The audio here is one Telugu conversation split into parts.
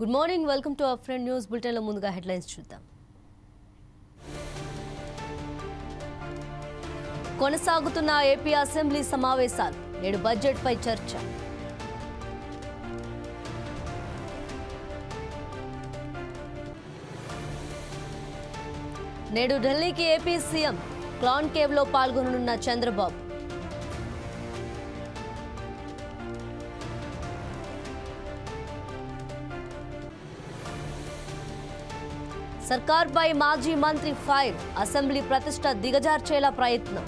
Good morning, welcome to our friend news bulletin లో ముందుగా హెడ్లైన్స్ చూద్దాం. కొనసాగుతున్న ఏపీ అసెంబ్లీ సమావేశాలు, నేడు బడ్జెట్ పై చర్చ. నేడు ఢిల్లీకి ఏపీ సీఎం కాన్క్లేవ్ లో పాల్గొననున్న చంద్రబాబు. సర్కార్పై మాజీ మంత్రి ఫైర్, అసెంబ్లీ ప్రతిష్ట దిగజార్చేలా ప్రయత్నం.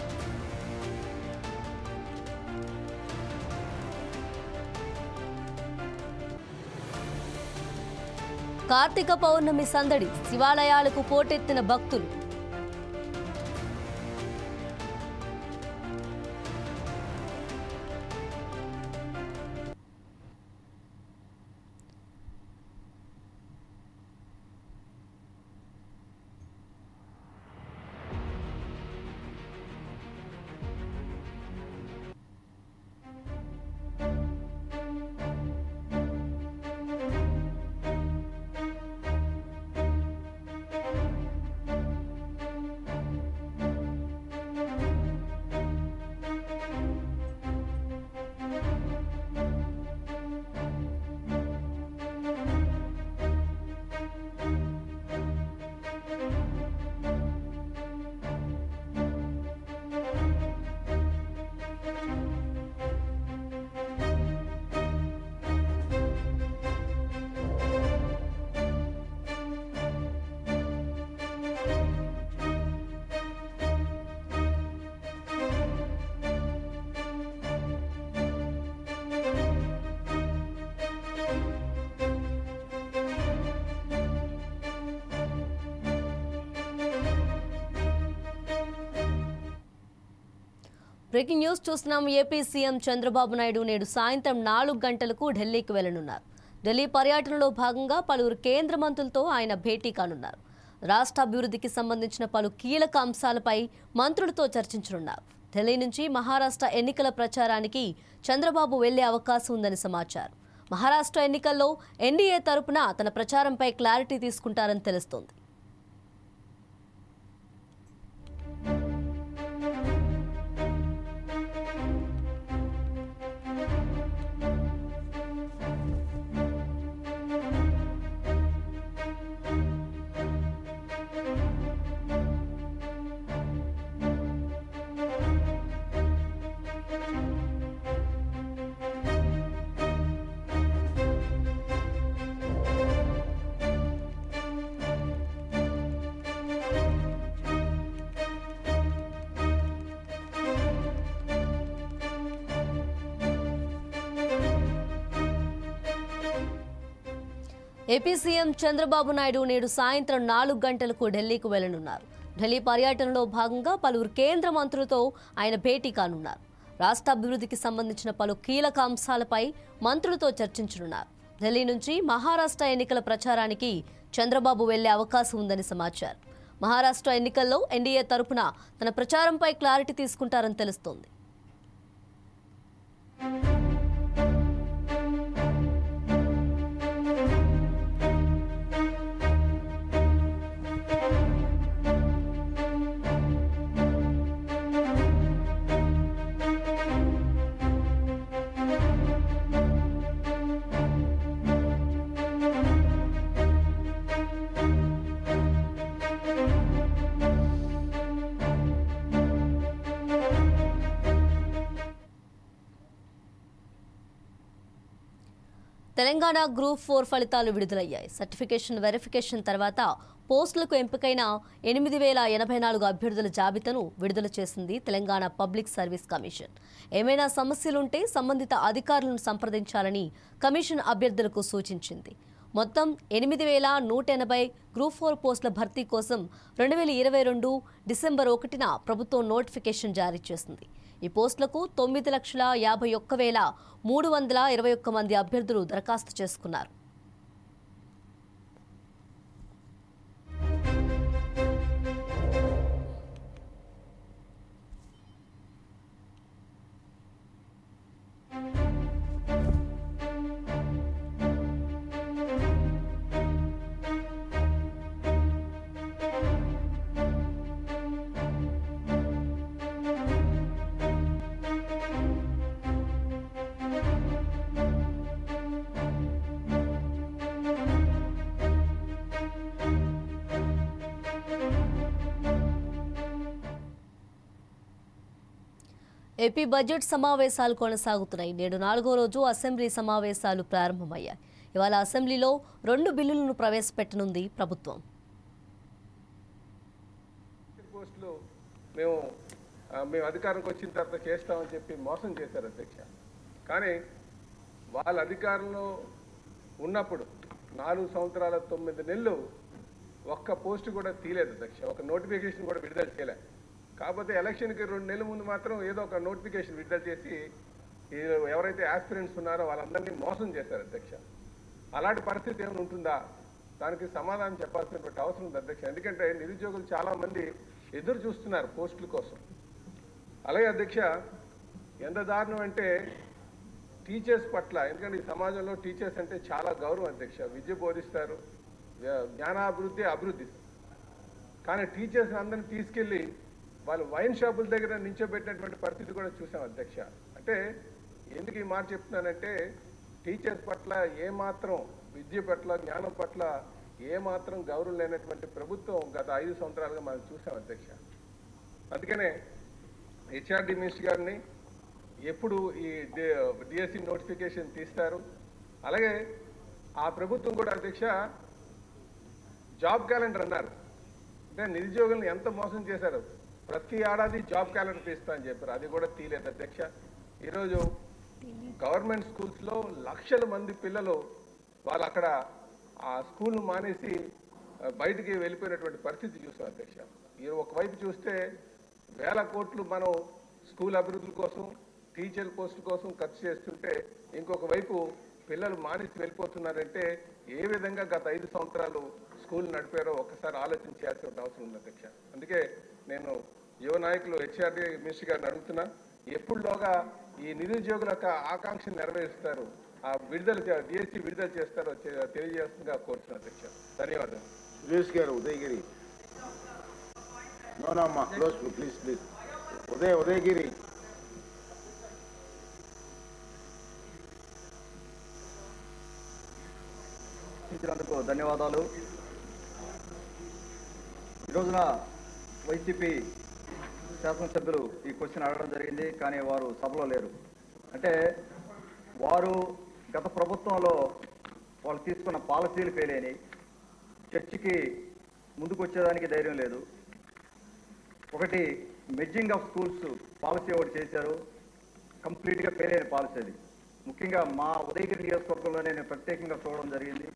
కార్తీక పౌర్ణమి సందడి, శివాలయాలకు పోటెత్తిన భక్తులు. బ్రేకింగ్ న్యూస్ చూస్తున్నాం. ఏపీ సీఎం చంద్రబాబు నాయుడు నేడు సాయంత్రం 4 గంటలకు ఢిల్లీకి వెళ్లనున్నారు. ఢిల్లీ పర్యటనలో భాగంగా పలువురు కేంద్ర మంత్రులతో ఆయన భేటీ కానున్నారు. రాష్ట్ర అభివృద్ధికి సంబంధించిన పలు కీలక అంశాలపై మంత్రులతో చర్చించనున్నారు. ఢిల్లీ నుంచి మహారాష్ట్ర ఎన్నికల ప్రచారానికి చంద్రబాబు వెళ్లే అవకాశం ఉందని సమాచారం. మహారాష్ట్ర ఎన్నికల్లో ఎన్డీఏ తరపున తన ప్రచారంపై క్లారిటీ తీసుకుంటారని తెలుస్తోంది. ఏపీ సీఎం చంద్రబాబు నాయుడు నేడు సాయంత్రం 4 గంటలకు ఢిల్లీకి వెళ్లనున్నారు. ఢిల్లీ పర్యటనలో భాగంగా పలువురు కేంద్ర మంత్రులతో ఆయన భేటీ కానున్నారు. రాష్ట్ర అభివృద్ధికి సంబంధించిన పలు కీలక అంశాలపై మంత్రులతో చర్చించనున్నారు. ఢిల్లీ నుంచి మహారాష్ట్ర ఎన్నికల ప్రచారానికి చంద్రబాబు వెళ్లే అవకాశం ఉందని సమాచారం. మహారాష్ట్ర ఎన్నికల్లో ఎన్డీఏ తరపున తన ప్రచారంపై క్లారిటీ తీసుకుంటారని తెలుస్తోంది. తెలంగాణ గ్రూప్ 4 ఫలితాలు విడుదలయ్యాయి. సర్టిఫికేషన్ వెరిఫికేషన్ తర్వాత పోస్టులకు ఎంపికైన 8,084 అభ్యర్థుల జాబితాను విడుదల చేసింది తెలంగాణ పబ్లిక్ సర్వీస్ కమిషన్. ఏమైనా సమస్యలుంటే సంబంధిత అధికారులను సంప్రదించాలని కమిషన్ అభ్యర్థులకు సూచించింది. మొత్తం 8,180 గ్రూప్ 4 పోస్టుల భర్తీ కోసం 2022 డిసెంబర్ 1న ప్రభుత్వం నోటిఫికేషన్ జారీ చేసింది. ఈ పోస్టులకు 9,51,321 మంది అభ్యర్థులు దరఖాస్తు చేసుకున్నారు. ఏపీ బడ్జెట్ సమావేశాలు కొనసాగుతున్నాయి. నేడు 4వ రోజు అసెంబ్లీ సమావేశాలు ప్రారంభమయ్యాయి. ఇవాళ అసెంబ్లీలో 2 బిల్లులను ప్రవేశపెట్టనుంది ప్రభుత్వం. మేము అధికారంకి వచ్చిన తర్వాత చేస్తామని చెప్పి మోసం చేశారు అధ్యక్ష. కానీ వాళ్ళ అధికారంలో ఉన్నప్పుడు 4 సంవత్సరాల 9 నెలలు ఒక్క పోస్ట్ కూడా తీయలేదు అధ్యక్ష. ఒక నోటిఫికేషన్ కూడా విడుదల చేయలేదు. కాకపోతే ఎలక్షన్కి 2 నెలల ముందు మాత్రం ఏదో ఒక నోటిఫికేషన్ విడుదల చేసి ఎవరైతే ఆస్పిరెంట్స్ ఉన్నారో వాళ్ళందరినీ మోసం చేశారు అధ్యక్ష. అలాంటి పరిస్థితి ఏమైనా ఉంటుందా? దానికి సమాధానం చెప్పాల్సినటువంటి అవసరం ఉంది అధ్యక్ష. ఎందుకంటే నిరుద్యోగులు చాలామంది ఎదురు చూస్తున్నారు పోస్టుల కోసం. అలాగే అధ్యక్ష, ఎంత దారుణం అంటే టీచర్స్ పట్ల, ఎందుకంటే ఈ సమాజంలో టీచర్స్ అంటే చాలా గౌరవం అధ్యక్ష. విద్య బోధిస్తారు, జ్ఞానాభివృద్ధి అభివృద్ధి. కానీ టీచర్స్ అందరినీ తీసుకెళ్ళి వాళ్ళు వైన్ షాపుల దగ్గర నించోబెట్టినటువంటి పరిస్థితి కూడా చూసాం అధ్యక్ష. అంటే ఎందుకు ఈ మాట చెప్తున్నానంటే టీచర్స్ పట్ల ఏమాత్రం, విద్య పట్ల, జ్ఞానం పట్ల ఏమాత్రం గౌరవం లేనటువంటి ప్రభుత్వం గత 5 సంవత్సరాలుగా మనం చూసాం అధ్యక్ష. అందుకనే హెచ్ఆర్డి మినిస్టర్ గారిని ఎప్పుడు ఈ డిఎస్సి నోటిఫికేషన్ తీస్తారు, అలాగే ఆ ప్రభుత్వం కూడా అధ్యక్ష జాబ్ క్యాలెండర్ అన్నారు. అంటే నిరుద్యోగులను ఎంత మోసం చేశారు. ప్రతి ఏడాది జాబ్ క్యాలెండర్ తీస్తా అని చెప్పారు, అది కూడా తీయలేదు అధ్యక్ష. ఈరోజు గవర్నమెంట్ స్కూల్స్లో లక్షల మంది పిల్లలు వాళ్ళు అక్కడ ఆ స్కూల్ను మానేసి బయటికి వెళ్ళిపోయినటువంటి పరిస్థితి చూసాం అధ్యక్ష. ఈ ఒకవైపు చూస్తే వేల కోట్లు మనం స్కూల్ అభివృద్ధి కోసం, టీచర్ పోస్టుల కోసం ఖర్చు చేస్తుంటే, ఇంకొక వైపు పిల్లలు మానేసి వెళ్ళిపోతున్నారంటే ఏ విధంగా గత 5 సంవత్సరాలు స్కూల్ నడిపారో ఒక్కసారి ఆలోచన చేయాల్సిన అవసరం ఉంది అధ్యక్ష. అందుకే నేను యువ నాయకులు హెచ్ఆర్డి మినిస్టర్ గారిని అడుగుతున్నా, ఎప్పుడులోగా ఈ నిరుద్యోగుల యొక్క ఆకాంక్షను నెరవేరుస్తారు, ఆ డిఎస్సి విడుదల చేస్తారో తెలియజేస్తుందిగా కోరుతున్నా అధ్యక్ష. ధన్యవాదాలు. సురేష్ గారు, ఉదయగిరి. ప్లీజ్ ఉదయగిరి. ఇచ్చినందుకు ధన్యవాదాలు. ఈ రోజున వైసీపీ శాసనసభ్యులు ఈ క్వశ్చన్ అడగడం జరిగింది, కానీ వారు సభలో లేరు. అంటే వారు గత ప్రభుత్వంలో వాళ్ళు తీసుకున్న పాలసీలు ఫెయిల్, చర్చకి ముందుకు వచ్చేదానికి ధైర్యం లేదు. ఒకటి మెర్జింగ్ ఆఫ్ స్కూల్స్ పాలసీ ఒకటి చేశారు, కంప్లీట్గా ఫెయిల్ అయిన పాలసీ అది. ముఖ్యంగా మా ఉదయగిరి నియోజకవర్గంలోనే నేను ప్రత్యేకంగా చూడడం జరిగింది.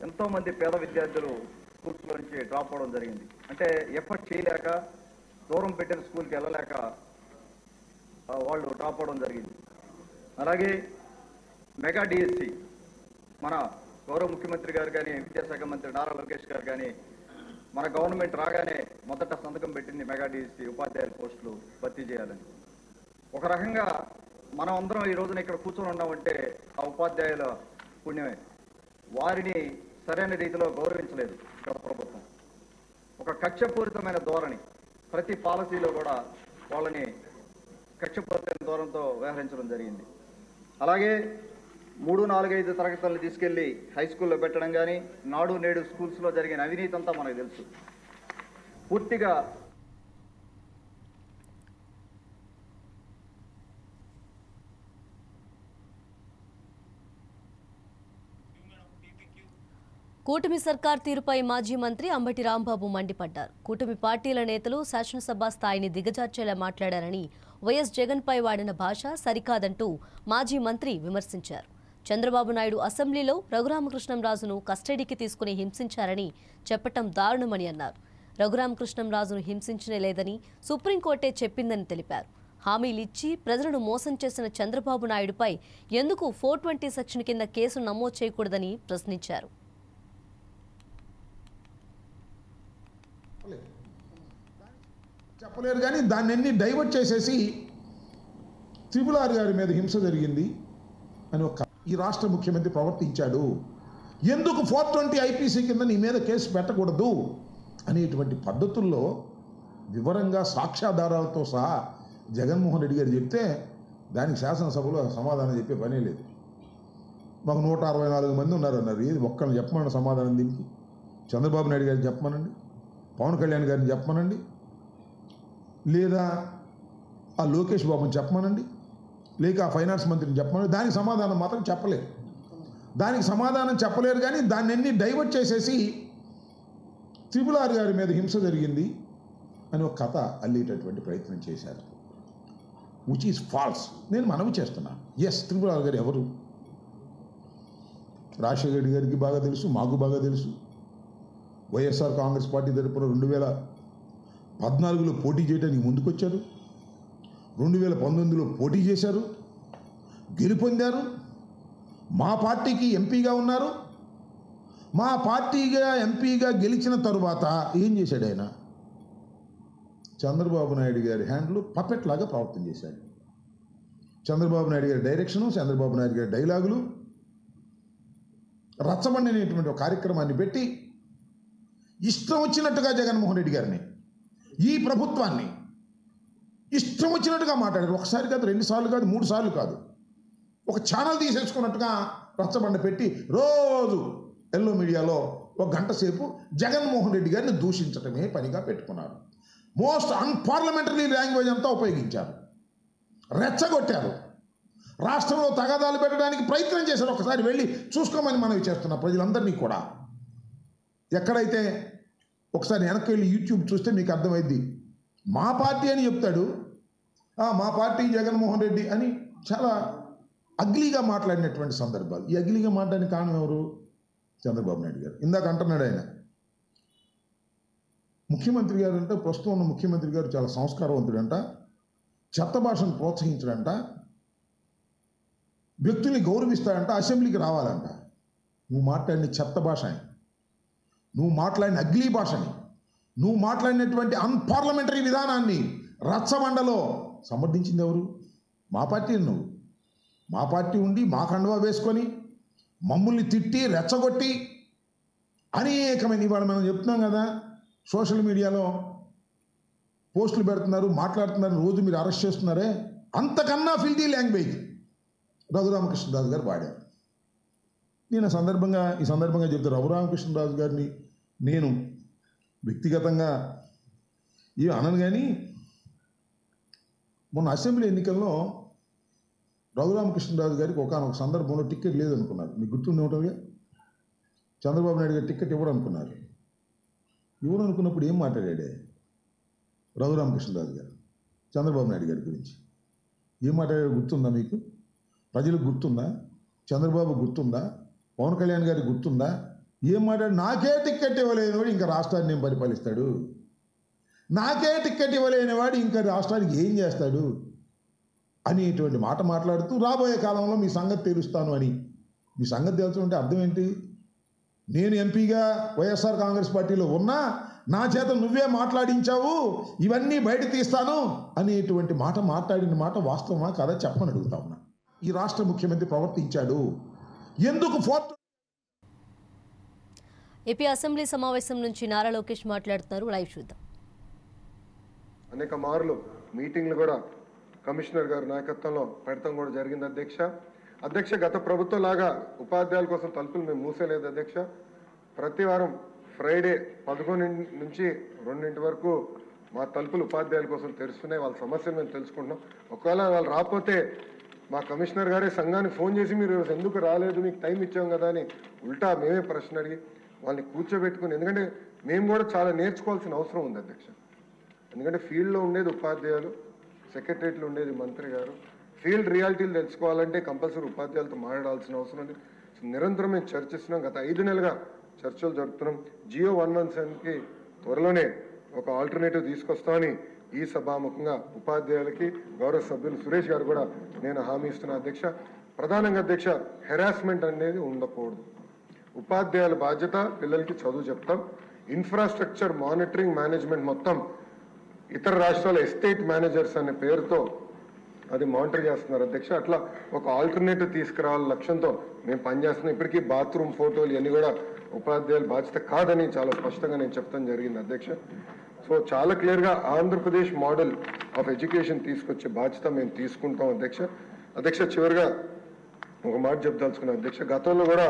ఎంతోమంది పేద విద్యార్థులు స్కూల్స్లో నుంచి డ్రాప్ అవడం జరిగింది. అంటే ఎఫర్ట్ చేయలేక, దూరం పెట్టిన స్కూల్కి వెళ్ళలేక వాళ్ళు డ్రాప్ అవడం జరిగింది. అలాగే మెగా డిఎస్సి మన గౌరవ ముఖ్యమంత్రి గారు కానీ, విద్యాశాఖ మంత్రి నారా లోకేష్ గారు కానీ, మన గవర్నమెంట్ రాగానే మొదట సంతకం పెట్టింది మెగా డిఎస్సి ఉపాధ్యాయుల పోస్టులు భర్తీ చేయాలని. ఒక రకంగా మనం అందరం ఈ రోజున ఇక్కడ కూర్చొని ఉన్నామంటే ఆ ఉపాధ్యాయుల పుణ్యమే. వారిని సరైన రీతిలో గౌరవించలేదు గత ప్రభుత్వం. ఒక కక్షపూరితమైన ధోరణి, ప్రతి పాలసీలో కూడా వాళ్ళని కక్షపూరితమైన ధోరణితో వ్యవహరించడం జరిగింది. అలాగే 3, 4, 5 తరగతులను తీసుకెళ్లి హై స్కూల్లో పెట్టడం కానీ, నాడు నేడు స్కూల్స్లో జరిగిన అవినీతి అంతా మనకు తెలుసు. పూర్తిగా కూటమి సర్కార్ తీరుపై మాజీ మంత్రి అంబటి రాంబాబు మండిపడ్డారు. కూటమి పార్టీల నేతలు శాసనసభ స్థాయిని దిగజార్చేలా మాట్లాడారని, వైఎస్ జగన్పై వాడిన భాష సరికాదంటూ మాజీ మంత్రి విమర్శించారు. చంద్రబాబు నాయుడు అసెంబ్లీలో రఘురామకృష్ణంరాజును కస్టడీకి తీసుకుని హింసించారని చెప్పటం దారుణమని అన్నారు. రఘురామకృష్ణంరాజును హింసించనే లేదని సుప్రీంకోర్టే చెప్పిందని తెలిపారు. హామీలిచ్చి ప్రజలను మోసం చేసిన చంద్రబాబు నాయుడుపై ఎందుకు 420 సెక్షన్ కింద కేసు నమోదు చేయకూడదని ప్రశ్నించారు. చెప్పలేరు, కానీ దాన్ని డైవర్ట్ చేసేసి త్రిపుల్ గారి మీద హింస జరిగింది అని ఈ రాష్ట్ర ముఖ్యమంత్రి ప్రవర్తించాడు, ఎందుకు 420 ఐపీసీ కింద నీ మీద కేసు పెట్టకూడదు అనేటువంటి పద్ధతుల్లో వివరంగా సాక్ష్యాధారాలతో సహా జగన్మోహన్ రెడ్డి గారు చెప్తే దానికి శాసనసభలో సమాధానం చెప్పే పనే లేదు. మాకు 164 మంది ఉన్నారన్నారు, ఏది ఒక్కరిని చెప్పమన్న సమాధానం దీనికి? చంద్రబాబు నాయుడు గారిని చెప్పమనండి, పవన్ కళ్యాణ్ గారిని చెప్పమనండి, లేదా ఆ లోకేష్ బాబుని చెప్పమనండి, లేక ఆ ఫైనాన్స్ మంత్రిని చెప్పమని. దానికి సమాధానం మాత్రం చెప్పలేరు. దానికి సమాధానం చెప్పలేరు. కానీ దాన్ని డైవర్ట్ చేసేసి RRR గారి మీద హింస జరిగింది అని ఒక కథ అల్లేటటువంటి ప్రయత్నం చేశారు, విచ్ ఈజ్ ఫాల్స్. నేను మనవి చేస్తున్నాను. ఎస్, RRR గారు ఎవరు? రాజశేఖర రెడ్డి గారికి బాగా తెలుసు, మాకు బాగా తెలుసు. వైఎస్ఆర్ కాంగ్రెస్ పార్టీ తరపున 2014లో పోటీ చేయడానికి ముందుకొచ్చారు, 2019లో పోటీ చేశారు, గెలుపొందారు, మా పార్టీకి ఎంపీగా ఉన్నారు. మా పార్టీగా ఎంపీగా గెలిచిన తరువాత ఏం చేశాడు ఆయన? చంద్రబాబు నాయుడు గారి హ్యాండ్లు పపెట్ లాగా ప్రవర్తన చేశాడు. చంద్రబాబు నాయుడు గారి డైరెక్షను, చంద్రబాబు నాయుడు గారి డైలాగులు, రచ్చబండి అనేటువంటి ఒక కార్యక్రమాన్ని పెట్టి ఇష్టం వచ్చినట్టుగా జగన్మోహన్ రెడ్డి గారిని, ఈ ప్రభుత్వాన్ని ఇష్టం వచ్చినట్టుగా మాట్లాడారు. ఒకసారి కాదు, 2 సార్లు కాదు, 3 సార్లు కాదు. ఒక ఛానల్ తీసేసుకున్నట్టుగా రచ్చబండ పెట్టి రోజు ఎల్లో మీడియాలో 1 గంట సేపు జగన్మోహన్ రెడ్డి గారిని దూషించడమే పనిగా పెట్టుకున్నారు. మోస్ట్ అన్పార్లమెంటరీ లాంగ్వేజ్ అంతా ఉపయోగించారు, రెచ్చగొట్టారు, రాష్ట్రంలో తగాదాలు పెట్టడానికి ప్రయత్నం చేశారు. ఒకసారి వెళ్ళి చూసుకోమని మనవి చేస్తున్న ప్రజలందరినీ కూడా. ఎక్కడైతే ఒకసారి వెనక్కి వెళ్ళి యూట్యూబ్ చూస్తే మీకు అర్థమైద్ది. మా పార్టీ అని చెప్తాడు, మా పార్టీ జగన్మోహన్ రెడ్డి అని చాలా అగ్లీగా మాట్లాడినటువంటి సందర్భాలు. ఈ అగ్లీగా మాట్లాడిన కారణం ఎవరు? చంద్రబాబు నాయుడు గారు. ఇందాక అంటున్నాడు ఆయన, ముఖ్యమంత్రి గారు అంటే, ప్రస్తుతం ఉన్న ముఖ్యమంత్రి గారు చాలా సంస్కారవంతుడంట, చెత్త భాషను ప్రోత్సహించడంట, వ్యక్తుల్ని గౌరవిస్తాడంట, అసెంబ్లీకి రావాలంట. నువ్వు మాట్లాడిన చెత్త భాషని, నువ్వు మాట్లాడిన అగ్లీ భాషని, నువ్వు మాట్లాడినటువంటి అన్పార్లమెంటరీ విధానాన్ని రచ్చబండలో సమర్థించింది ఎవరు? మా పార్టీ. నువ్వు మా పార్టీ ఉండి మా కండువా వేసుకొని మమ్మల్ని తిట్టి రెచ్చగొట్టి అనేకమైన, ఇవాళ మనం చెప్తున్నాం కదా, సోషల్ మీడియాలో పోస్టులు పెడుతున్నారు, మాట్లాడుతున్నారు, రోజు మీరు అరెస్ట్ చేస్తున్నారే, అంతకన్నా ఫిల్తీ లాంగ్వేజ్ రఘురామకృష్ణరాజు గారు వాడారు. నేను ఈ సందర్భంగా చెప్తే, రఘురామకృష్ణరాజు గారిని నేను వ్యక్తిగతంగా అనను. కానీ మొన్న అసెంబ్లీ ఎన్నికల్లో రఘురామకృష్ణరాజు గారికి ఒకనొక సందర్భంలో టికెట్ లేదనుకున్నారు. మీకు గుర్తుండే ఉంటుందిగా, చంద్రబాబు నాయుడు గారు టికెట్ ఇవ్వడం అనుకున్నారు. ఇవ్వడం అనుకున్నప్పుడు ఏం మాట్లాడాడే రఘురామకృష్ణరాజు గారు చంద్రబాబు నాయుడు గారి గురించి? ఏం మాట్లాడాడు గుర్తుందా మీకు? ప్రజలకు గుర్తుందా? చంద్రబాబు గుర్తుందా? పవన్ కళ్యాణ్ గారికి గుర్తుందా? ఏం మాట్లాడు? నాకే టికెట్ ఇవ్వలేని వాడు ఇంకా రాష్ట్రాన్ని ఏం పరిపాలిస్తాడు? నాకే టికెట్ ఇవ్వలేని వాడు ఇంకా రాష్ట్రానికి ఏం చేస్తాడు అనేటువంటి మాట మాట్లాడుతూ, రాబోయే కాలంలో మీ సంగతి తెలుస్తాను అని. మీ సంగతి తెలుసుకుంటే అర్థం ఏంటి? నేను ఎంపీగా వైఎస్ఆర్ కాంగ్రెస్ పార్టీలో ఉన్నా నా చేత నువ్వే మాట్లాడించావు, ఇవన్నీ బయట తీస్తాను అనేటువంటి మాట మాట్లాడిన మాట వాస్తవమా కాదా చెప్పమని అడుగుతా ఉన్నా. ఈ రాష్ట్ర ముఖ్యమంత్రి ప్రవర్తించాడు ఎందుకు? ఏపీ అసెంబ్లీ సమావేశం నుంచి నారా లోకేష్ మాట్లాడుతున్నారు. లైవ్ చూద్దాం. అనేక మార్లు మీటింగ్లు కూడా కమిషనర్ గారి నాయకత్వంలో పెడతాం కూడా జరిగింది అధ్యక్ష. గత ప్రభుత్వం లాగా ఉపాధ్యాయుల కోసం తలుపులు మేము మూసేలేదు అధ్యక్ష. ప్రతి వారం ఫ్రైడే 11 నుంచి 2 వరకు మా తలుపులు ఉపాధ్యాయుల కోసం తెరుస్తున్నాయి. వాళ్ళ సమస్యలు మేము తెలుసుకుంటున్నాం. ఒకవేళ వాళ్ళు రాకపోతే మా కమిషనర్ గారే సంఘానికి ఫోన్ చేసి, మీరు ఎందుకు రాలేదు, మీకు టైం ఇచ్చాం కదా అని ఉల్టా మేమే ప్రశ్న అడిగి వాళ్ళని కూర్చోబెట్టుకుని, ఎందుకంటే మేము కూడా చాలా నేర్చుకోవాల్సిన అవసరం ఉంది అధ్యక్ష. ఎందుకంటే ఫీల్డ్లో ఉండేది ఉపాధ్యాయులు, సెక్రటరియట్లో ఉండేది మంత్రి గారు. ఫీల్డ్ రియాలిటీలు తెలుసుకోవాలంటే కంపల్సరీ ఉపాధ్యాయులతో మాట్లాడాల్సిన అవసరం ఉంది. నిరంతరం మేము చర్చిస్తున్నాం. గత 5 నెలలుగా చర్చలు జరుపుతున్నాం. జియో 117కి త్వరలోనే ఒక ఆల్టర్నేటివ్ తీసుకొస్తామని ఈ సభాముఖంగా ఉపాధ్యాయులకి గౌరవ సభ్యులు సురేష్ గారు కూడా నేను హామీ ఇస్తున్నా అధ్యక్ష. ప్రధానంగా అధ్యక్ష, హెరాస్మెంట్ అనేది ఉండకూడదు. ఉపాధ్యాయుల బాధ్యత పిల్లలకి చదువు చెప్తాం. ఇన్ఫ్రాస్ట్రక్చర్ మానిటరింగ్ మేనేజ్మెంట్ మొత్తం ఇతర రాష్ట్రాల ఎస్టేట్ మేనేజర్స్ అనే పేరుతో అది మానిటర్ చేస్తున్నారు అధ్యక్ష. అట్లా ఒక ఆల్టర్నేటివ్ తీసుకురావాల లక్ష్యంతో మేము పనిచేస్తున్నాం. ఇప్పటికీ బాత్రూమ్ ఫోటోలు ఇవన్నీ కూడా ఉపాధ్యాయుల బాధ్యత కాదని చాలా స్పష్టంగా నేను చెప్తాను జరిగింది అధ్యక్ష. సో చాలా క్లియర్గా ఆంధ్రప్రదేశ్ మోడల్ ఆఫ్ ఎడ్యుకేషన్ తీసుకొచ్చే బాధ్యత మేము తీసుకుంటాం అధ్యక్ష. చివరిగా ఒక మాట చెప్దలుచుకున్నాను అధ్యక్ష. గతంలో కూడా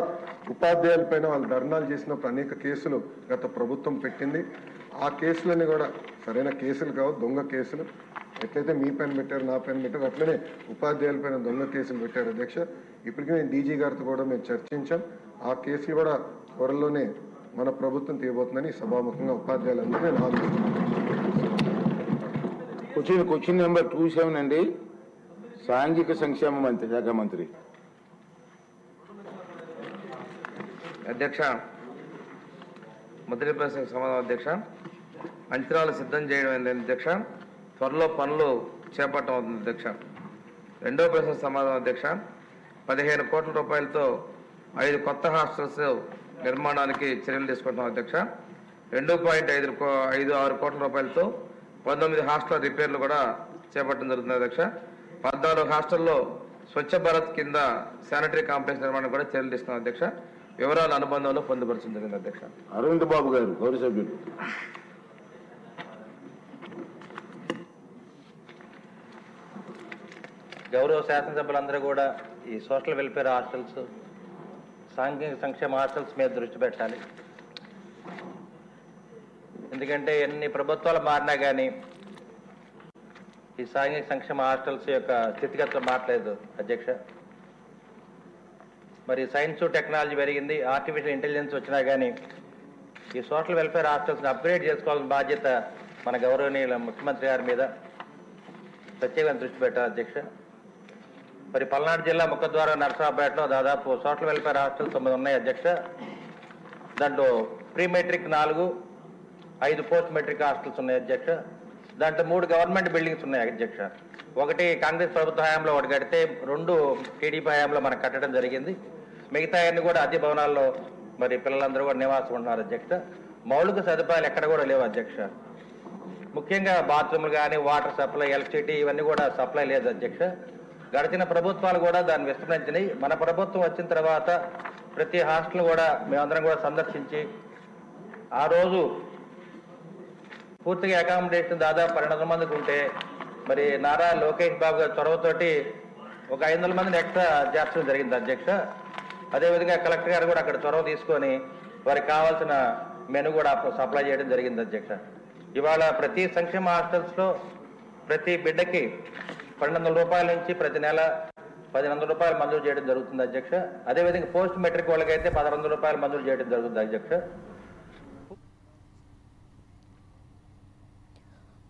ఉపాధ్యాయుల పైన వాళ్ళు ధర్నాలు చేసినప్పుడు అనేక కేసులు గత ప్రభుత్వం పెట్టింది. ఆ కేసులన్నీ కూడా సరైన కేసులు కావు, దొంగ కేసులు. ఎట్లయితే మీ పైన పెట్టారు, నా పైన పెట్టారు, అట్లనే ఉపాధ్యాయుల పైన దొంగ కేసులు పెట్టారు అధ్యక్ష. ఇప్పటికీ మేము డీజీ గారితో కూడా మేము చర్చించాం. ఆ కేసులు కూడా త్వరలోనే మన ప్రభుత్వం తీయబోతుందని సభాముఖంగా ఉపాధ్యాయులందరినీ నేను ఆలోచిస్తున్నాను. క్వశ్చన్ నెంబర్ 27 అండి. సాంఘిక సంక్షేమ మంత్రి శాఖ మంత్రి. అధ్యక్ష, మొదటి ప్రశ్నకు సమాధానం అధ్యక్ష. అంచనాలు సిద్ధం చేయడం ఏంటి అధ్యక్ష, త్వరలో పనులు చేపట్టడం అవుతుంది అధ్యక్ష. రెండో ప్రశ్నకు సమాధానం అధ్యక్ష. 15 కోట్ల రూపాయలతో 5 కొత్త హాస్టల్స్ నిర్మాణానికి చర్యలు తీసుకుంటున్నాం అధ్యక్ష. 2.56 కోట్ల రూపాయలతో 19 హాస్టల్ రిపేర్లు కూడా చేపట్టడం జరుగుతుంది అధ్యక్ష. 14 హాస్టల్లో స్వచ్ఛ భారత్ కింద శానిటరీ కాంప్లెక్స్ నిర్మాణం కూడా చర్యలు తీసుకున్నాం అధ్యక్ష. వివరాలు అనుబంధంలో పొందుపరచడం జరిగింది అధ్యక్ష. అరవింద్ బాబు గారు, గౌరవ సభ్యులు. గౌరవ శాసనసభ్యులందరూ కూడా ఈ సోషల్ వెల్ఫేర్ హాస్టల్స్, సాంఘిక సంక్షేమ హాస్టల్స్ మీద దృష్టి పెట్టాలి. ఎందుకంటే ఎన్ని ప్రభుత్వాలు మారినా కానీ ఈ సాంఘిక సంక్షేమ హాస్టల్స్ యొక్క స్థితిగతులు మారలేదు అధ్యక్ష. మరి సైన్స్ టెక్నాలజీ పెరిగింది, ఆర్టిఫిషియల్ ఇంటెలిజెన్స్ వచ్చినా కానీ ఈ సోషల్ వెల్ఫేర్ హాస్టల్స్ని అప్గ్రేడ్ చేసుకోవాల్సిన బాధ్యత మన గౌరవనీయుల ముఖ్యమంత్రి గారి మీద ప్రత్యేకంగా దృష్టి పెట్టాలి అధ్యక్ష. మరి పల్నాడు జిల్లా ముఖద్వార నరసరావుపేటలో దాదాపు సోషల్ వెల్ఫేర్ హాస్టల్స్ 9 ఉన్నాయి అధ్యక్ష. దాంట్లో pre matric 4, 5 post matric hostels ఉన్నాయి అధ్యక్ష. దాంట్లో 3 గవర్నమెంట్ బిల్డింగ్స్ ఉన్నాయి అధ్యక్ష. ఒకటి కాంగ్రెస్ ప్రభుత్వ హయాంలో ఒకటి కడితే 2 టీడీపీ హయాంలో మనకు కట్టడం జరిగింది. మిగతా అన్ని కూడా అద్దె భవనాల్లో మరి పిల్లలందరూ కూడా నివాసం ఉన్నారు అధ్యక్ష. మౌలిక సదుపాయాలు ఎక్కడ కూడా లేవు అధ్యక్ష. ముఖ్యంగా బాత్రూమ్లు కానీ, వాటర్ సప్లై, ఎలక్ట్రిసిటీ ఇవన్నీ కూడా సప్లై లేదు అధ్యక్ష. గడిచిన ప్రభుత్వాలు కూడా దాన్ని విస్తరించినాయి. మన ప్రభుత్వం వచ్చిన తర్వాత ప్రతి హాస్టల్ కూడా మేమందరం కూడా సందర్శించి ఆ రోజు పూర్తిగా అకామిడేషన్ దాదాపు 1200 మందికి ఉంటే మరి నారా లోకేష్ బాబు గారి చొరవతోటి ఒక 500 మందిని ఎక్స్ట్రా చేర్చడం జరిగింది అధ్యక్ష. అదేవిధంగా కలెక్టర్ గారు కూడా అక్కడ చొరవ తీసుకొని వారికి కావాల్సిన మెను కూడా సప్లై చేయడం జరిగింది అధ్యక్ష. ఇవాళ ప్రతి సంక్షేమ హాస్టల్స్లో ప్రతి బిడ్డకి 1200 రూపాయల నుంచి ప్రతి నెల 1500 రూపాయలు మంజూరు చేయడం జరుగుతుంది అధ్యక్ష. అదేవిధంగా పోస్ట్ మెట్రిక్ వాళ్ళకైతే 1600 రూపాయలు మంజూరు చేయడం జరుగుతుంది అధ్యక్ష.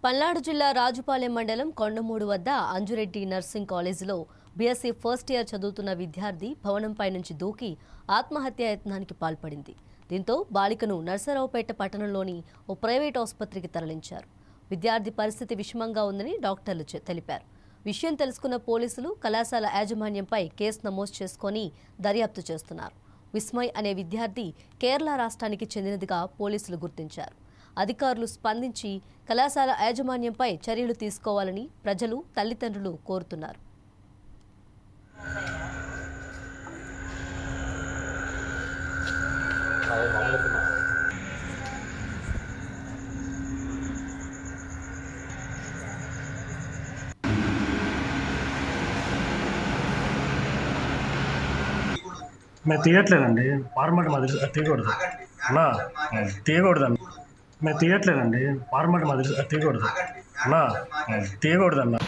పల్నాడు జిల్లా రాజుపాలెం మండలం కొండమూడు వద్ద అంజురెడ్డి నర్సింగ్ కాలేజీలో బీఎస్సీ ఫస్ట్ ఇయర్ చదువుతున్న విద్యార్థి భవనంపై నుంచి దూకి ఆత్మహత్యాయత్నానికి పాల్పడింది. దీంతో బాలికను నర్సరావుపేట పట్టణంలోని ఓ ప్రైవేట్ ఆసుపత్రికి తరలించారు. విద్యార్థి పరిస్థితి విషమంగా ఉందని డాక్టర్లు తెలిపారు. విషయం తెలుసుకున్న పోలీసులు కళాశాల యాజమాన్యంపై కేసు నమోదు చేసుకుని దర్యాప్తు చేస్తున్నారు. విస్మయ్ అనే విద్యార్థి కేరళ రాష్ట్రానికి చెందినదిగా పోలీసులు గుర్తించారు. అధికారులు స్పందించి కళాశాల యాజమాన్యంపై చర్యలు తీసుకోవాలని ప్రజలు, తల్లిదండ్రులు కోరుతున్నారు. మేము తీయట్లేదండి, ఫార్మాట్ మాది తీయకూడదు అన్నా, తీయకూడదన్న. మేము తీయట్లేదండి, ఫార్మాట్ మాది తీయకూడదు అన్నా, తీయకూడదన్న.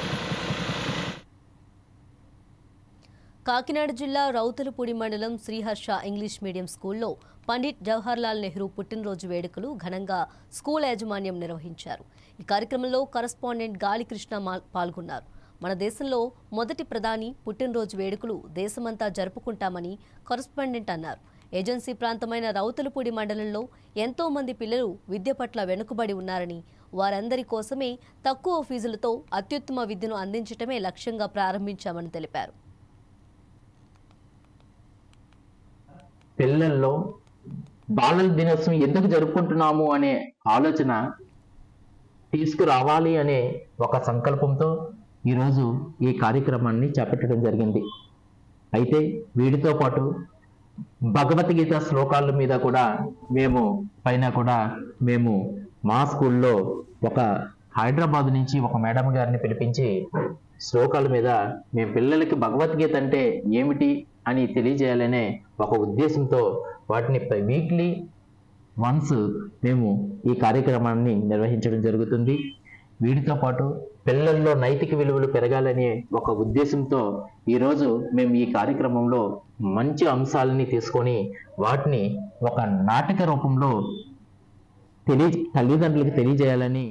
కాకినాడ జిల్లా రౌతులపూడి మండలం శ్రీహర్ష ఇంగ్లీష్ మీడియం స్కూల్లో పండిట్ జవహర్లాల్ నెహ్రూ పుట్టినరోజు వేడుకలు ఘనంగా స్కూల్ యాజమాన్యం నిర్వహించారు. ఈ కార్యక్రమంలో కరస్పాండెంట్ గాలికృష్ణ పాల్గొన్నారు. మన దేశంలో మొదటి ప్రధాని పుట్టినరోజు వేడుకలు దేశమంతా జరుపుకుంటామని కరస్పాండెంట్ అన్నారు. ఏజెన్సీ ప్రాంతమైన రౌతులపూడి మండలంలో ఎంతో మంది పిల్లలు విద్య పట్ల వెనుకబడి ఉన్నారని, వారందరి కోసమే తక్కువ ఫీజులతో అత్యుత్తమ విద్యను అందించడమే లక్ష్యంగా ప్రారంభించామని తెలిపారు. పిల్లల్లో బాలల దినోత్సవం ఎందుకు జరుపుకుంటున్నాము అనే ఆలోచన తీసుకురావాలి అనే ఒక సంకల్పంతో ఈరోజు ఈ కార్యక్రమాన్ని చేపట్టడం జరిగింది. అయితే వీటితో పాటు భగవద్గీత శ్లోకాల మీద కూడా మేము మా స్కూల్లో ఒక హైదరాబాద్ నుంచి ఒక మేడం గారిని పిలిపించి శ్లోకాల మీద మేము పిల్లలకి భగవద్గీత అంటే ఏమిటి అని తెలియజేయాలనే ఒక ఉద్దేశంతో వాటిని వీక్లీ వన్స్ మేము ఈ కార్యక్రమాన్ని నిర్వహించడం జరుగుతుంది. వీటితో పాటు పిల్లల్లో నైతిక విలువలు పెరగాలనే ఒక ఉద్దేశంతో ఈరోజు మేము ఈ కార్యక్రమంలో మంచి అంశాలని తీసుకొని వాటిని ఒక నాటక రూపంలో తల్లిదండ్రులకు తెలియజేయాలని.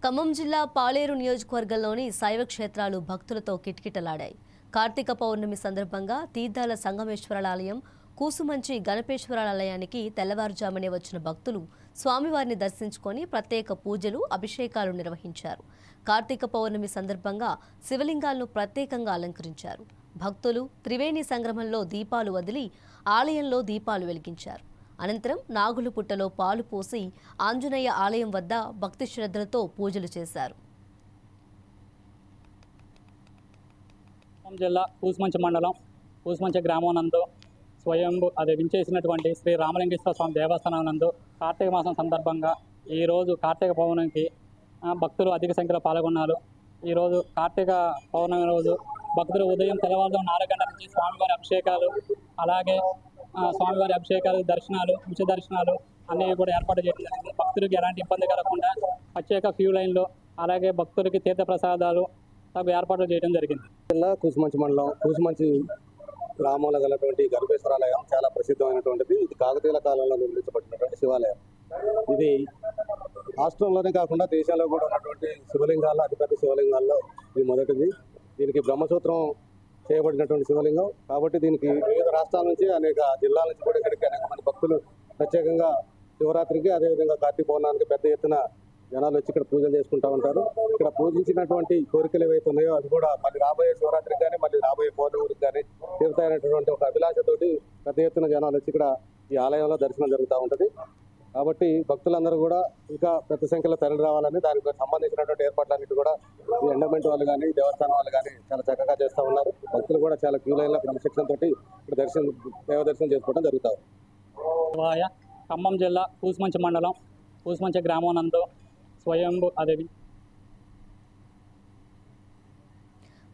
ఖమ్మం జిల్లా పాలేరు నియోజకవర్గంలోని శైవ క్షేత్రాలు భక్తులతో కిటకిటలాడాయి. కార్తీక పౌర్ణమి సందర్భంగా తీర్థాల సంగమేశ్వరాలయం, కూసుమంచి గణపేశ్వరాలయానికి తెల్లవారుజామునే వచ్చిన భక్తులు స్వామివారిని దర్శించుకొని ప్రత్యేక పూజలు, అభిషేకాలు నిర్వహించారు. కార్తీక పౌర్ణమి సందర్భంగా శివలింగాలను ప్రత్యేకంగా అలంకరించారు. భక్తులు త్రివేణి సంగమంలో దీపాలు వదిలి ఆలయంలో దీపాలు వెలిగించారు. అనంతరం నాగులపుట్టలో పాలు పోసి ఆంజనేయ ఆలయం వద్ద భక్తి శ్రద్ధలతో పూజలు చేశారు. ఖమ్మం జిల్లా కూసుమంచి మండలం కూసుమంచి గ్రామం నందు స్వయంభూ వించేసినటువంటి శ్రీ రామలింగేశ్వర స్వామి దేవస్థానం నందు కార్తీక మాసం సందర్భంగా ఈరోజు కార్తీక పౌర్ణమికి భక్తులు అధిక సంఖ్యలో పాల్గొన్నారు. ఈరోజు కార్తీక పౌర్ణమి రోజు భక్తులు ఉదయం తెల్లవారుజాము 4 గంటల నుంచి స్వామివారి అభిషేకాలు, అలాగే స్వామివారి అభిషేకాలు, దర్శనాలు, ఉచిత దర్శనాలు అన్నీ కూడా ఏర్పాటు చేయడం జరిగింది. భక్తులకి ఎలాంటి ఇబ్బంది కలగకుండా ప్రత్యేక క్యూ లైన్లు, అలాగే భక్తులకి తీర్థ ప్రసాదాలు ఏర్పాట్లు చేయడం జరిగింది. జిల్లా కూసుమంచి మండలం కూసుమంచి గ్రామంలో గలటువంటి గణపేశ్వరాలయం చాలా ప్రసిద్ధమైనటువంటిది. ఇది కాకతీయుల కాలంలో నిర్మించబడినటువంటి శివాలయం. ఇది రాష్ట్రంలోనే కాకుండా దేశంలో కూడా ఉన్నటువంటి శివలింగాల్లో అతిపెద్ద శివలింగాల్లో ఇది మొదటిది. దీనికి బ్రహ్మసూత్రం చేయబడినటువంటి శివలింగం కాబట్టి దీనికి వివిధ రాష్ట్రాల నుంచి, అనేక జిల్లాల నుంచి కూడా ఇక్కడికి అనేక మంది భక్తులు ప్రత్యేకంగా శివరాత్రికి, అదేవిధంగా కార్తీక పౌర్ణానికి పెద్ద ఎత్తున జనాలు వచ్చి ఇక్కడ పూజలు చేసుకుంటూ ఉంటారు. ఇక్కడ పూజించినటువంటి కోరికలు ఏవైతే ఉన్నాయో అది కూడా మళ్ళీ రాబోయే శివరాత్రికి కానీ, మళ్ళీ రాబోయే పౌర్ణమికి కానీ తీరుతాయనేటువంటి ఒక అభిలాషతోటి పెద్ద ఎత్తున జనాలు వచ్చి ఇక్కడ ఈ ఆలయంలో దర్శనం జరుగుతూ ఉంటుంది. కాబట్టి భక్తులందరూ కూడా ఇంకా పెద్ద సంఖ్యలో తరలి రావాలని, దానికి సంబంధించినటువంటి ఏర్పాట్లన్నిటి కూడా ఈ ఎండోమెంట్ వాళ్ళు కానీ, దేవస్థానం వాళ్ళు కానీ చాలా చక్కగా చేస్తూ ఉన్నారు. భక్తులు కూడా చాలా క్యూ లైన్లో క్రమశిక్షణతో ఇక్కడ దేవ దర్శనం చేసుకోవడం జరుగుతారు. ఖమ్మం జిల్లా కూసుమంచి మండలం కూసుమంచి గ్రామం నందు స్వయంభూ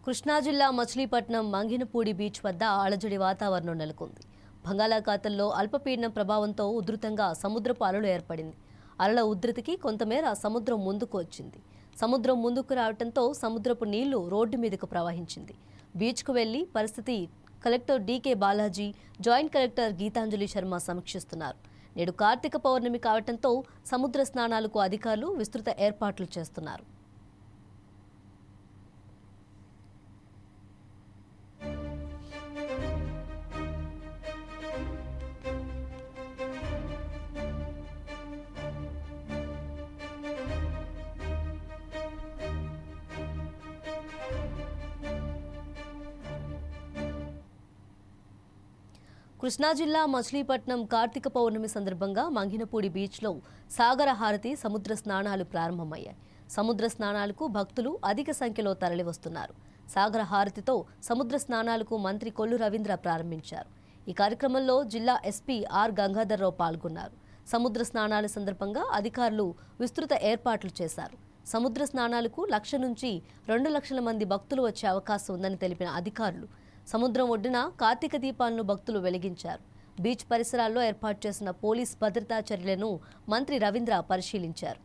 కృష్ణా జిల్లా మచిలీపట్నం మంగినపూడి బీచ్ వద్ద అలజడి వాతావరణం నెలకొంది. బంగాళాఖాతంలో అల్పపీడనం ప్రభావంతో ఉధృతంగా సముద్రపు అలలు ఏర్పడింది. అలల ఉధృతికి కొంతమేర సముద్రం ముందుకు వచ్చింది. సముద్రం ముందుకు రావడంతో సముద్రపు నీళ్లు రోడ్డు మీదకు ప్రవహించింది. బీచ్కు వెళ్లి పరిస్థితి collector DK Balaji, joint collector Geethanjali Sharma సమీక్షిస్తున్నారు. నేడు కార్తీక పౌర్ణమి కావడంతో సముద్ర స్నానాలకు అధికారులు విస్తృత ఏర్పాట్లు చేస్తున్నారు. కృష్ణా జిల్లా మచిలీపట్నం కార్తీక పౌర్ణమి సందర్భంగా మంగినపూడి బీచ్లో సాగర హారతి, సముద్ర స్నానాలు ప్రారంభమయ్యాయి. సముద్ర స్నానాలకు భక్తులు అధిక సంఖ్యలో తరలివస్తున్నారు. సాగర హారతితో సముద్ర స్నానాలకు మంత్రి కొల్లు రవీంద్ర ప్రారంభించారు. ఈ కార్యక్రమంలో జిల్లా ఎస్పీ ఆర్ గంగాధర్రావు పాల్గొన్నారు. సముద్ర స్నానాల సందర్భంగా అధికారులు విస్తృత ఏర్పాట్లు చేశారు. సముద్ర స్నానాలకు 1,00,000 నుంచి 2,00,000 మంది భక్తులు వచ్చే అవకాశం ఉందని తెలిపిన అధికారులు సముద్రం ఒడ్డున కార్తీక దీపాలను భక్తులు వెలిగించారు. బీచ్ పరిసరాల్లో ఏర్పాటు చేసిన పోలీస్ భద్రతా చర్యలను మంత్రి రవీంద్ర పరిశీలించారు.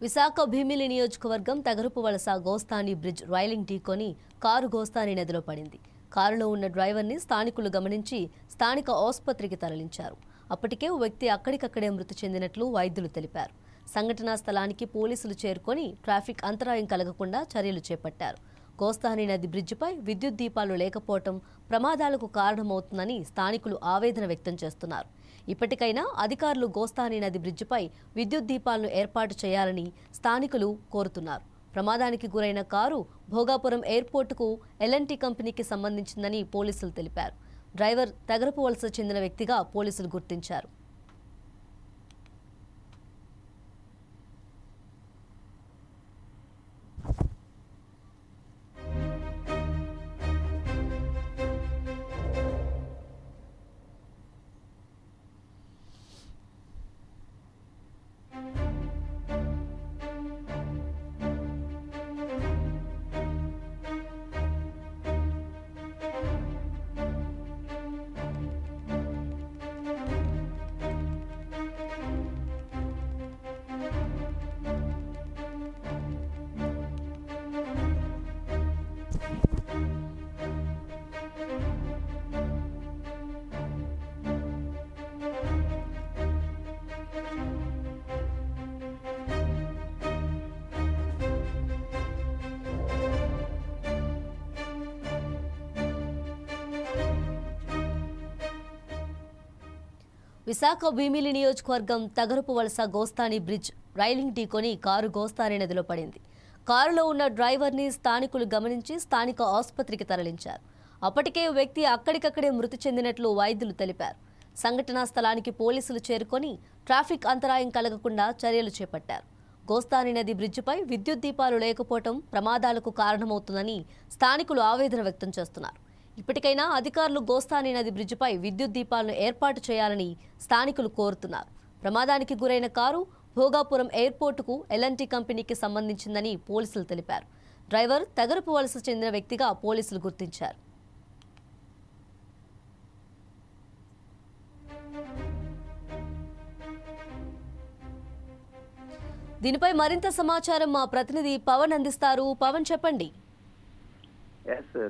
విశాఖ భీమిలి నియోజకవర్గం తగరుపు వలస గోస్తాని బ్రిడ్జ్ రైలింగ్ ఢీకొని కారు గోస్తాని నదిలో పడింది. కారులో ఉన్న డ్రైవర్ని స్థానికులు గమనించి స్థానిక ఆసుపత్రికి తరలించారు. అప్పటికే ఓ వ్యక్తి అక్కడికక్కడే మృతి చెందినట్లు వైద్యులు తెలిపారు. సంఘటనా స్థలానికి పోలీసులు చేరుకొని ట్రాఫిక్ అంతరాయం కలగకుండా చర్యలు చేపట్టారు. గోస్తాని నది బ్రిడ్జిపై విద్యుత్ దీపాలు లేకపోవడం ప్రమాదాలకు కారణమవుతుందని స్థానికులు ఆవేదన వ్యక్తం చేస్తున్నారు. ఇప్పటికైనా అధికారులు గోస్తాని నది బ్రిడ్జిపై విద్యుత్ దీపాలను ఏర్పాటు చేయాలని స్థానికులు కోరుతున్నారు. ప్రమాదానికి గురైన కారు భోగాపురం ఎయిర్పోర్టుకు L&T కంపెనీకి సంబంధించిందని పోలీసులు తెలిపారు. డ్రైవర్ తగరపు వలస చెందిన వ్యక్తిగా పోలీసులు గుర్తించారు. విశాఖ భీమిలి నియోజకవర్గం తగరపు వలస గోస్తాని బ్రిడ్జ్ రైలింగ్ ఢీకొని కారు గోస్తాని నదిలో పడింది. కారులో ఉన్న డ్రైవర్ని స్థానికులు గమనించి స్థానిక ఆసుపత్రికి తరలించారు. అప్పటికే వ్యక్తి అక్కడికక్కడే మృతి చెందినట్లు వైద్యులు తెలిపారు. సంఘటనా స్థలానికి పోలీసులు చేరుకొని ట్రాఫిక్ అంతరాయం కలగకుండా చర్యలు చేపట్టారు. గోస్తాని నది బ్రిడ్జిపై విద్యుత్ దీపాలు లేకపోవడం ప్రమాదాలకు కారణమవుతుందని స్థానికులు ఆవేదన వ్యక్తం చేస్తున్నారు. ఇప్పటికైనా అధికారులు గోస్తాని నది బ్రిడ్జిపై విద్యుత్ దీపాలను ఏర్పాటు చేయాలని స్థానికులు కోరుతున్నారు. ప్రమాదానికి గురైన కారు భోగాపురం ఎయిర్పోర్టుకు L&T కంపెనీకి సంబంధించిందని పోలీసులు తెలిపారు. డ్రైవర్ తగరపు వలస చెందిన వ్యక్తిగా పోలీసులు గుర్తించారు. దీనిపై మరింత సమాచారం మా ప్రతినిధి పవన్ అందిస్తారు. పవన్, చెప్పండి.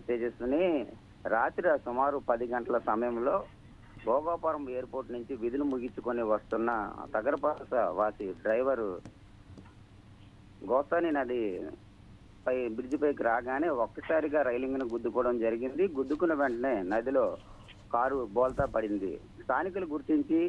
తేజస్విని, రాత్రి సుమారు 10 గంటల సమయంలో భోగాపురం ఎయిర్పోర్ట్ నుంచి విధులు ముగించుకొని వస్తున్న తగరపాస వాసి డ్రైవరు గోస్తాని నది బ్రిడ్జి పైకి రాగానే ఒక్కసారిగా రైలింగ్ ను గుద్దుకోవడం జరిగింది. గుద్దుకున్న వెంటనే నదిలో కారు బోల్తా పడింది. స్థానికులు గుర్తించి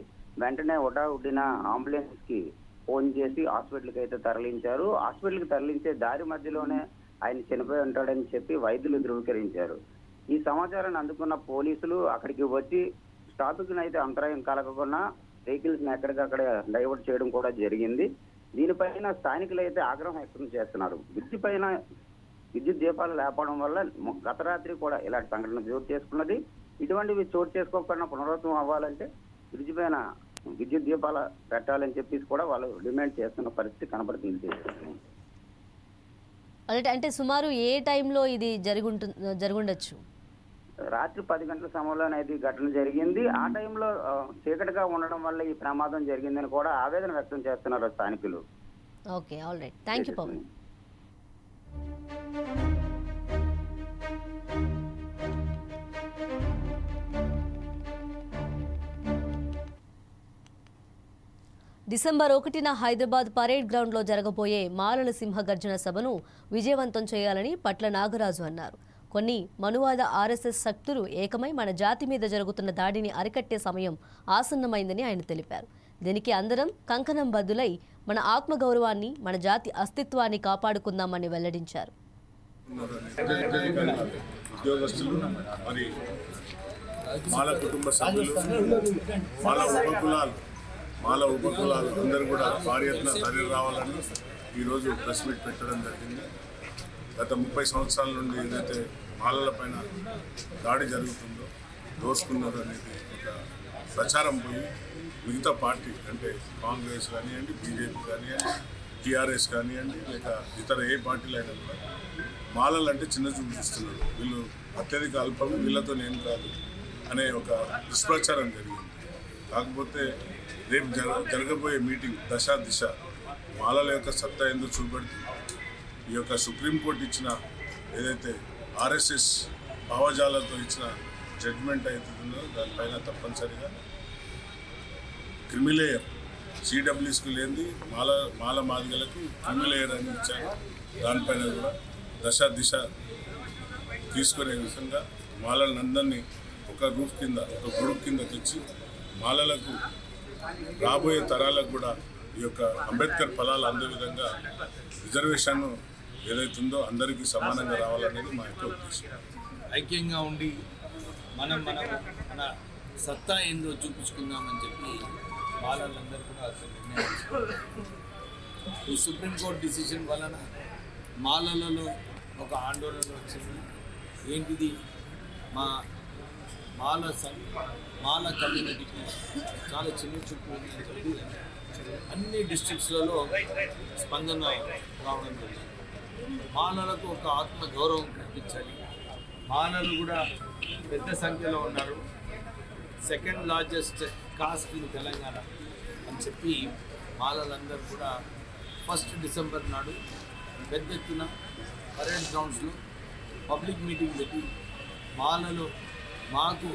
వెంటనే ఉడ్డిన అంబులెన్స్ కి ఫోన్ చేసి హాస్పిటల్కి అయితే తరలించారు. హాస్పిటల్కి తరలించే దారి మధ్యలోనే ఆయన చనిపోయి ఉంటాడని చెప్పి వైద్యులు ధృవీకరించారు. ఈ సమాచారాన్ని అందుకున్న పోలీసులు అక్కడికి వచ్చి ట్రాఫిక్ అయితే అంతరాయం కలగకుండా వెహికల్స్ ని ఎక్కడికక్కడ డైవర్ట్ చేయడం కూడా జరిగింది. దీనిపైన స్థానికులు అయితే ఆగ్రహం వ్యక్తం చేస్తున్నారు. బ్రిడ్జి పైన విద్యుత్ దీపాలు లేపడం వల్ల గత రాత్రి కూడా ఇలాంటి సంఘటన చోటు చేసుకున్నది. ఇటువంటివి చోటు చేసుకోకుండా పునరావృతం అవ్వాలంటే బ్రిడ్జి పైన విద్యుత్ దీపాలు పెట్టాలని చెప్పేసి కూడా వాళ్ళు డిమాండ్ చేస్తున్న పరిస్థితి కనబడుతుంది. అంటే సుమారు ఏ టైంలో ఇది జరుగుండొచ్చు? రాత్రి 10 గంటల సమయంలోనైతే ఈ ఘటన జరిగింది. ఆ టైంలో చీకటిగా ఉండడం వల్ల ఈ ప్రమాదం జరిగిందని కూడా ఆవేదన వ్యక్తం చేస్తున్నారు స్థానికులు. Okay, all right, thank you Pawan. December 1న హైదరాబాద్ పరేడ్ గ్రౌండ్లో జరగబోయే మాలల సింహ గర్జన సభను విజయవంతం చేయాలని పట్ల నాగరాజు అన్నారు. కొన్ని మనువాద RSS శక్తులు ఏకమై మన జాతి మీద జరుగుతున్న దాడిని అరికట్టే సమయం ఆసన్నమైందని ఆయన తెలిపారు. దీనికి అందరం కంకణం బద్దులై మన ఆత్మగౌరవాన్ని, మన జాతి అస్తిత్వాన్ని కాపాడుకుందామని వెల్లడించారు. ఉద్యోగస్తులు మరి మాల కుటుంబ సభ్యులు, మాల ఉపకులాలు అందరూ కూడా భారీ ఎత్తున తరలి రావాలని ఈరోజు ప్రెస్ మీట్ పెట్టడం జరిగింది. గత 30 సంవత్సరాల నుండి ఏదైతే మాలల పైన దాడి జరుగుతుందో, దోసుకున్నారు అనేది ఒక ప్రచారం పోయి మిగతా పార్టీ అంటే కాంగ్రెస్ కానివ్వండి, బీజేపీ కానివ్వండి, TRS కానివ్వండి, లేక ఇతర ఏ పార్టీలు అయినా కూడా మాలలు అంటే చిన్న చూపు చూస్తున్నారు. వీళ్ళు అత్యధిక అల్పం, వీళ్ళతో నేను కాదు అనే ఒక దుష్ప్రచారం జరిగింది. కాకపోతే రేపు జరగబోయే మీటింగ్ దిశ మాలల యొక్క సత్తా ఎందుకు చూపెడుతుంది. ఈ యొక్క సుప్రీంకోర్టు ఇచ్చిన ఏదైతే RSS భావజాలతో ఇచ్చిన జడ్జిమెంట్ అవుతుందో దానిపైన తప్పనిసరిగా క్రిమిలేయర్ సిడబ్ల్యూస్కి లేనిది మాల మాదిగలకు క్రిమిలేయర్ అని ఇచ్చారు. దానిపైన కూడా దిశ తీసుకునే విధంగా మాలలందరినీ ఒక రూఫ్ కింద ఒక గొడుగు కింద తెచ్చి మాలలకు రాబోయే తరాలకు కూడా ఈ యొక్క అంబేద్కర్ ఫలాలు అందే విధంగా రిజర్వేషన్ ఏదైతుందో అందరికీ సమానంగా రావాలనేది మా యొక్క ఉద్దేశం. ఐక్యంగా ఉండి మన సత్తా ఏందో చూపించుకుందామని చెప్పి వాళ్ళందరూ కూడా ఈ సుప్రీంకోర్టు డిసిషన్ వలన మాలలలో ఒక ఆందోళన వచ్చింది. ఏంటిది మాల కమ్యూనిటీకి చాలా చిన్న చూపు ఉంది అని చెప్పి అన్ని డిస్ట్రిక్ట్స్లలో స్పందన రావడం జరిగింది. మాలలకు ఒక ఆత్మ గౌరవం కల్పించాలి. మాలలు కూడా పెద్ద సంఖ్యలో ఉన్నారు. Second largest cost in Telangana అని చెప్పి మాలలందరూ కూడా 1 డిసెంబర్ నాడు పెద్ద ఎత్తున పరేడ్ గ్రౌండ్స్లో పబ్లిక్ మీటింగ్ పెట్టి మాలలు మాకు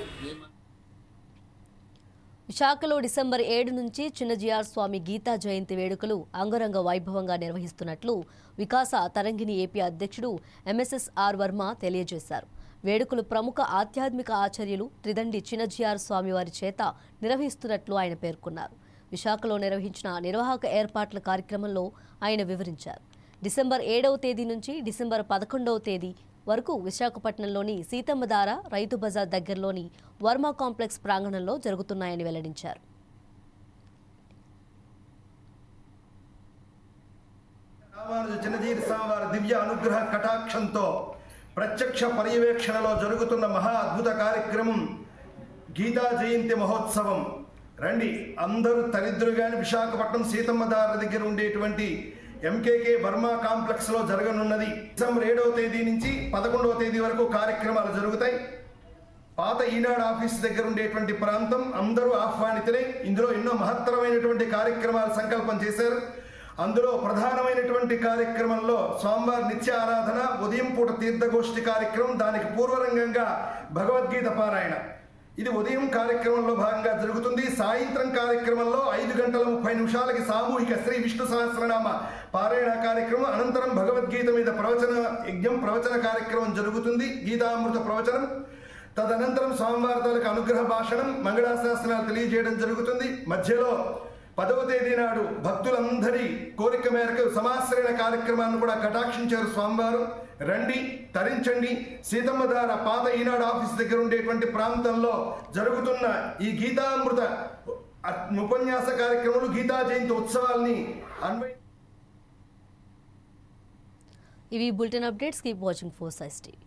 విశాఖలో డిసెంబర్ 7 నుంచి చిన్నజీఆర్ స్వామి గీతా జయంతి వేడుకలు అంగరంగ వైభవంగా నిర్వహిస్తున్నట్లు వికాస తరంగిణి ఏపీ అధ్యక్షుడు ఎంఎస్ఎస్ఆర్ వర్మ తెలియజేశారు. వేడుకలు ప్రముఖ ఆధ్యాత్మిక ఆచార్యులు త్రిదండి చిన్నజీఆర్ స్వామి వారి చేత నిర్వహిస్తున్నట్లు ఆయన పేర్కొన్నారు. విశాఖలో నిర్వహించిన నిర్వాహక ఏర్పాట్ల కార్యక్రమంలో ఆయన వివరించారు. డిసెంబర్ 7వ తేదీ నుంచి డిసెంబర్ 11వ తేదీ వరకు విశాఖపట్నంలోని సీతమ్మధార రైతు బజార్ దగ్గరలోని వర్మ కాంప్లెక్స్ ప్రాంగణంలో జరుగుతున్నాయని వెల్లడించారు. చిన్నజీఆర్ స్వామి వారి దివ్య అనుగ్రహ కటాక్షంతో ప్రత్యక్ష పర్యవేక్షణలో జరుగుతున్న మహా అద్భుత కార్యక్రమం గీతా జయంతి మహోత్సవం. రండి అందరూ తరిద్దురు గాని విశాఖపట్నం సీతమ్మధార దగ్గర ఉండేటువంటి ఎంకేకే బర్మా కాంప్లెక్స్ లో జరగనున్నది. డిసెంబర్ 7వ తేదీ నుంచి 11వ తేదీ వరకు కార్యక్రమాలు జరుగుతాయి. పాత ఈనాడు ఆఫీస్ దగ్గర ఉండేటువంటి ప్రాంతం అందరూ ఆహ్వానితులే. ఇందులో ఎన్నో మహత్తరమైనటువంటి కార్యక్రమాలు సంకల్పం చేశారు. అందులో ప్రధానమైనటువంటి కార్యక్రమంలో స్వామివారి నిత్య ఆరాధన, ఉదయం పూట తీర్థగోష్ఠి కార్యక్రమం, దానికి పూర్వరంగంగా భగవద్గీత పారాయణ. ఇది ఉదయం కార్యక్రమంలో భాగంగా జరుగుతుంది. సాయంత్రం కార్యక్రమంలో 5:30 సామూహిక శ్రీ విష్ణు సహస్రనామ పారాయణ కార్యక్రమం. అనంతరం భగవద్గీత మీద ప్రవచన కార్యక్రమం జరుగుతుంది, గీతామృత ప్రవచనం. తదనంతరం స్వామివారి తాలూకు అనుగ్రహ భాషణం, మంగళాశాసనాలు తెలియజేయడం జరుగుతుంది. మధ్యలో 10వ తేదీ నాడు భక్తులందరి కోరిక మేరకు సమాశ్రయణ కార్యక్రమాన్ని కూడా కటాక్షించారు స్వామివారు. రండి, తరించండి. సీతమ్మధార పాత ఈనాడు ఆఫీస్ దగ్గర ఉండేటువంటి ప్రాంతంలో జరుగుతున్న ఈ గీతామృత ఉపన్యాస కార్యక్రమాలు, గీతా జయంతి ఉత్సవాల్ని ఇవి bulletin updates. Keep watching 4 Sides TV.